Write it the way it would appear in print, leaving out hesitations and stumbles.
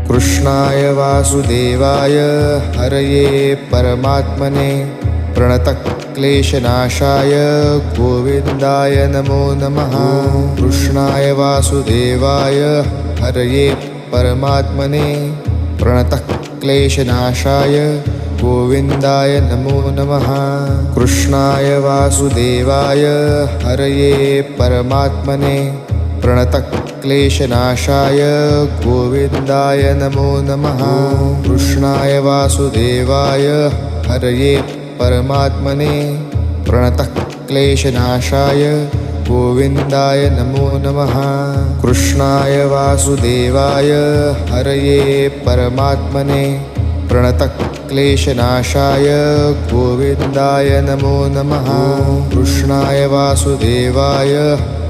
कृष्णाय वासुदेवाय हरये परमात्मने प्रणतक्लेशनाशाय गोविन्दाय नमो नमः। कृष्णाय वासुदेवाय हरये परमात्मने प्रणतक्लेशनाशाय गोविन्दाय नमो नमः। कृष्णाय वासुदेवाय हरये परमात्मने प्रणतक्लेशनाशाय गोविन्दाय नमो नमः। कृष्णाय वासुदेवाय हरये परमात्मने प्रणतक्लेशनाशाय गोविन्दाय नमो नमः। कृष्णाय वासुदेवाय हरये परमात्मने प्रणतक्लेशनाशाय गोविन्दाय नमो नमः। कृष्णाय वासुदेवाय